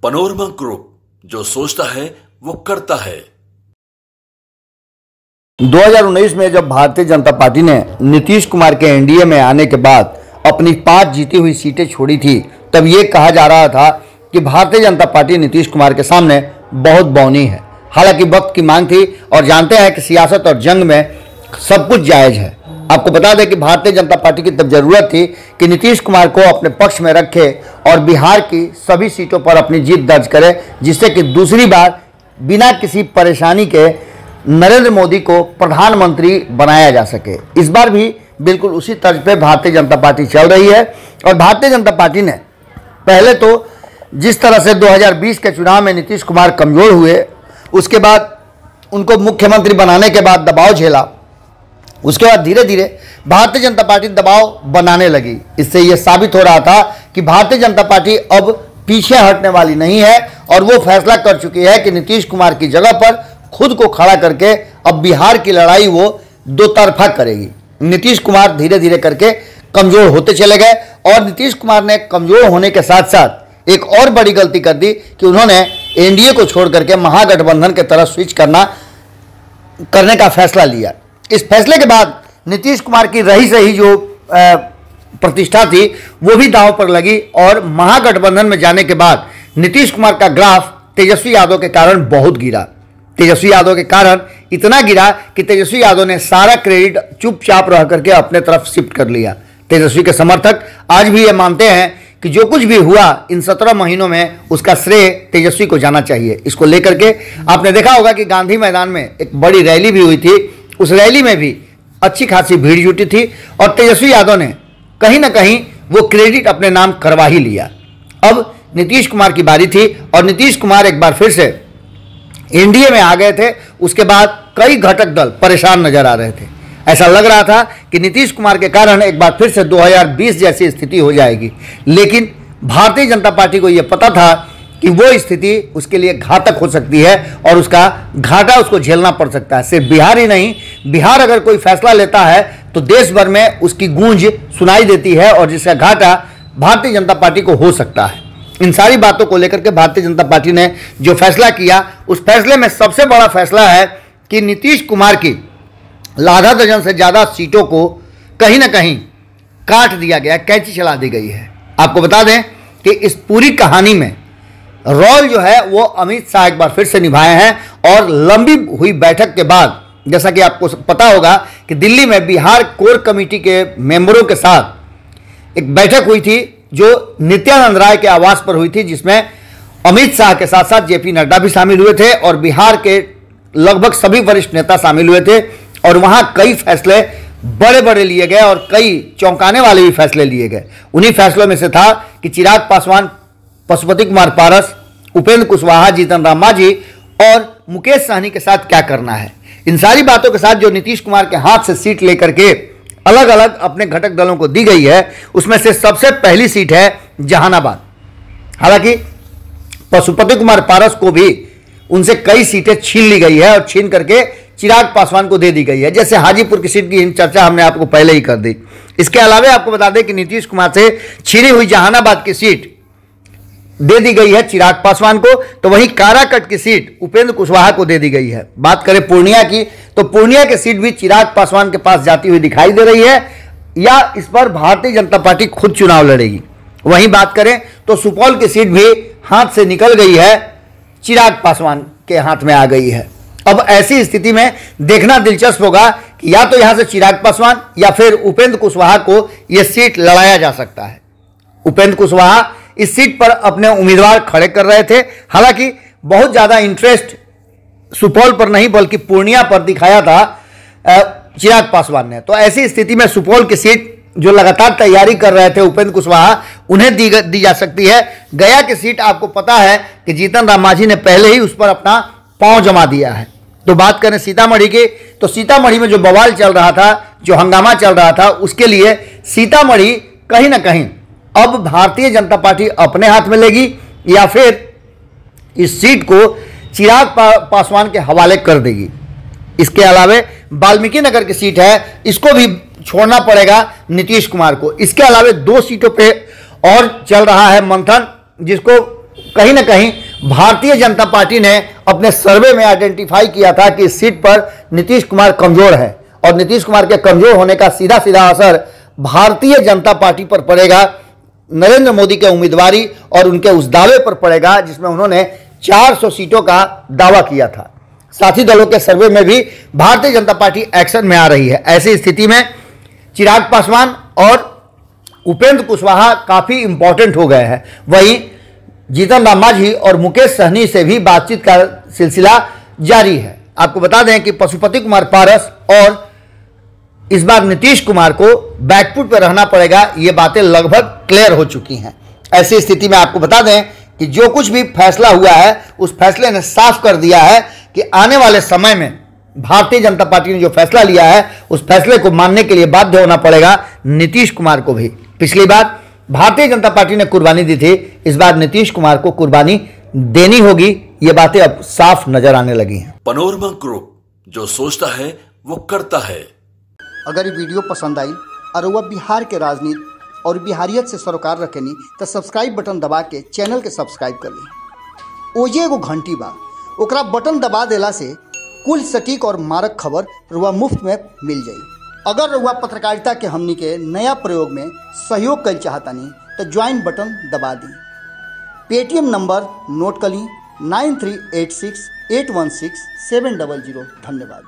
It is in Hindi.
पनोरमा ग्रुप, जो सोचता है वो करता है। 2019 में जब भारतीय जनता पार्टी ने नीतीश कुमार के एनडीए में आने के बाद अपनी 5 जीती हुई सीटें छोड़ी थी, तब ये कहा जा रहा था कि भारतीय जनता पार्टी नीतीश कुमार के सामने बहुत बौनी है। हालांकि वक्त की मांग थी और जानते हैं कि सियासत और जंग में सब कुछ जायज है। आपको बता दें कि भारतीय जनता पार्टी की तब जरूरत थी कि नीतीश कुमार को अपने पक्ष में रखे और बिहार की सभी सीटों पर अपनी जीत दर्ज करे, जिससे कि दूसरी बार बिना किसी परेशानी के नरेंद्र मोदी को प्रधानमंत्री बनाया जा सके। इस बार भी बिल्कुल उसी तर्ज पे भारतीय जनता पार्टी चल रही है और भारतीय जनता पार्टी ने पहले तो जिस तरह से 2020 के चुनाव में नीतीश कुमार कमजोर हुए, उसके बाद उनको मुख्यमंत्री बनाने के बाद दबाव झेला, उसके बाद धीरे धीरे भारतीय जनता पार्टी दबाव बनाने लगी। इससे यह साबित हो रहा था कि भारतीय जनता पार्टी अब पीछे हटने वाली नहीं है और वो फैसला कर चुकी है कि नीतीश कुमार की जगह पर खुद को खड़ा करके अब बिहार की लड़ाई वो दो तरफा करेगी। नीतीश कुमार धीरे धीरे करके कमजोर होते चले गए और नीतीश कुमार ने कमजोर होने के साथ साथ एक और बड़ी गलती कर दी कि उन्होंने एनडीए को छोड़ करके महागठबंधन की तरफ स्विच करने का फैसला लिया। इस फैसले के बाद नीतीश कुमार की रही सही जो प्रतिष्ठा थी वो भी दांव पर लगी और महागठबंधन में जाने के बाद नीतीश कुमार का ग्राफ तेजस्वी यादव के कारण बहुत गिरा। तेजस्वी यादव के कारण इतना गिरा कि तेजस्वी यादव ने सारा क्रेडिट चुपचाप रह करके अपने तरफ शिफ्ट कर लिया। तेजस्वी के समर्थक आज भी ये मानते हैं कि जो कुछ भी हुआ इन 17 महीनों में उसका श्रेय तेजस्वी को जाना चाहिए। इसको लेकर के आपने देखा होगा कि गांधी मैदान में एक बड़ी रैली भी हुई थी। उस रैली में भी अच्छी खासी भीड़ जुटी थी और तेजस्वी यादव ने कहीं ना कहीं वो क्रेडिट अपने नाम करवा ही लिया। अब नीतीश कुमार की बारी थी और नीतीश कुमार एक बार फिर से एनडीए में आ गए थे। उसके बाद कई घटक दल परेशान नजर आ रहे थे। ऐसा लग रहा था कि नीतीश कुमार के कारण एक बार फिर से 2020 जैसी स्थिति हो जाएगी, लेकिन भारतीय जनता पार्टी को यह पता था कि वो स्थिति उसके लिए घातक हो सकती है और उसका घाटा उसको झेलना पड़ सकता है। सिर्फ बिहार ही नहीं, बिहार अगर कोई फैसला लेता है तो देश भर में उसकी गूंज सुनाई देती है और जिसका घाटा भारतीय जनता पार्टी को हो सकता है। इन सारी बातों को लेकर के भारतीय जनता पार्टी ने जो फैसला किया, उस फैसले में सबसे बड़ा फैसला है कि नीतीश कुमार की आधा दर्जन से ज़्यादा सीटों को कहीं ना कहीं काट दिया गया, कैंची चला दी गई है। आपको बता दें कि इस पूरी कहानी में रोल जो है वो अमित शाह एक बार फिर से निभाए हैं और लंबी हुई बैठक के बाद, जैसा कि आपको पता होगा कि दिल्ली में बिहार कोर कमेटी के मेंबरों के साथ एक बैठक हुई थी जो नित्यानंद राय के आवास पर हुई थी, जिसमें अमित शाह के साथ साथ जेपी नड्डा भी शामिल हुए थे और बिहार के लगभग सभी वरिष्ठ नेता शामिल हुए थे और वहां कई फैसले बड़े बड़े लिए गए और कई चौंकाने वाले भी फैसले लिए गए। उन्हीं फैसलों में से था कि चिराग पासवान, पशुपति कुमार पारस, उपेंद्र कुशवाहा, जीतन राम मांझी और मुकेश सहनी के साथ क्या करना है। इन सारी बातों के साथ जो नीतीश कुमार के हाथ से सीट लेकर के अलग अलग अपने घटक दलों को दी गई है, उसमें से सबसे पहली सीट है जहानाबाद। हालांकि पशुपति कुमार पारस को भी उनसे कई सीटें छीन ली गई है और छीन करके चिराग पासवान को दे दी गई है। जैसे हाजीपुर की सीट की चर्चा हमने आपको पहले ही कर दी। इसके अलावा आपको बता दें कि नीतीश कुमार से छीनी हुई जहानाबाद की सीट दे दी गई है चिराग पासवान को, तो वहीं काराकट की सीट उपेंद्र कुशवाहा को दे दी गई है। बात करें पूर्णिया की, तो पूर्णिया की सीट भी चिराग पासवान के पास जाती हुई दिखाई दे रही है या इस पर भारतीय जनता पार्टी खुद चुनाव लड़ेगी। वहीं बात करें तो सुपौल की सीट भी हाथ से निकल गई है, चिराग पासवान के हाथ में आ गई है। अब ऐसी स्थिति में देखना दिलचस्प होगा कि या तो यहां से चिराग पासवान या फिर उपेंद्र कुशवाहा को यह सीट लड़ाया जा सकता है। उपेंद्र कुशवाहा इस सीट पर अपने उम्मीदवार खड़े कर रहे थे। हालांकि बहुत ज्यादा इंटरेस्ट सुपौल पर नहीं बल्कि पूर्णिया पर दिखाया था चिराग पासवान ने। तो ऐसी स्थिति में सुपौल की सीट जो लगातार तैयारी कर रहे थे उपेंद्र कुशवाहा, उन्हें दी जा सकती है। गया की सीट आपको पता है कि जीतन राम मांझी ने पहले ही उस पर अपना पांव जमा दिया है। तो बात करें सीतामढ़ी की, तो सीतामढ़ी में जो बवाल चल रहा था, जो हंगामा चल रहा था, उसके लिए सीतामढ़ी कहीं ना कहीं अब भारतीय जनता पार्टी अपने हाथ में लेगी या फिर इस सीट को चिराग पासवान के हवाले कर देगी। इसके अलावा वाल्मीकि नगर की सीट है, इसको भी छोड़ना पड़ेगा नीतीश कुमार को। इसके अलावा 2 सीटों पे और चल रहा है मंथन, जिसको कहीं ना कहीं भारतीय जनता पार्टी ने अपने सर्वे में आइडेंटिफाई किया था कि इस सीट पर नीतीश कुमार कमजोर है और नीतीश कुमार के कमजोर होने का सीधा सीधा असर भारतीय जनता पार्टी पर पड़ेगा, नरेंद्र मोदी के उम्मीदवारी और उनके उस दावे पर पड़ेगा जिसमें उन्होंने 400 सीटों का दावा किया था। साथी दलों के सर्वे में भी भारतीय जनता पार्टी एक्शन में आ रही है। ऐसी स्थिति में चिराग पासवान और उपेंद्र कुशवाहा काफी इंपॉर्टेंट हो गए हैं। वहीं जीतन राम मांझी और मुकेश सहनी से भी बातचीत का सिलसिला जारी है। आपको बता दें कि पशुपति कुमार पारस और इस बार नीतीश कुमार को बैकफुट पर रहना पड़ेगा, ये बातें लगभग क्लियर हो चुकी हैं। ऐसी स्थिति में आपको बता दें कि जो कुछ भी फैसला हुआ है उस फैसले ने साफ कर दिया है कि आने वाले समय में भारतीय जनता पार्टी ने जो फैसला लिया है उस फैसले को मानने के लिए बाध्य होना पड़ेगा नीतीश कुमार को भी। पिछली बार भारतीय जनता पार्टी ने कुर्बानी दी थी, इस बार नीतीश कुमार को कुर्बानी देनी होगी। ये बातें अब साफ नजर आने लगी हैं। पैनोरमा ग्रुप, जो सोचता है वो करता है। अगर ये वीडियो पसंद आई और वह बिहार के राजनीति और बिहारियत से सरोकार रखेनी तो सब्सक्राइब बटन दबा के चैनल के सब्सक्राइब कर ली। ओजे एगो घंटी बा, ओकरा बटन दबा देला से कुल सटीक और मारक खबर रुआ मुफ्त में मिल जाई। अगर रुआ पत्रकारिता के हमनी के नया प्रयोग में सहयोग कर चाहतानी तो ज्वाइन बटन दबा दी। पेटीएम नंबर नोट कर ली 9386816700। धन्यवाद।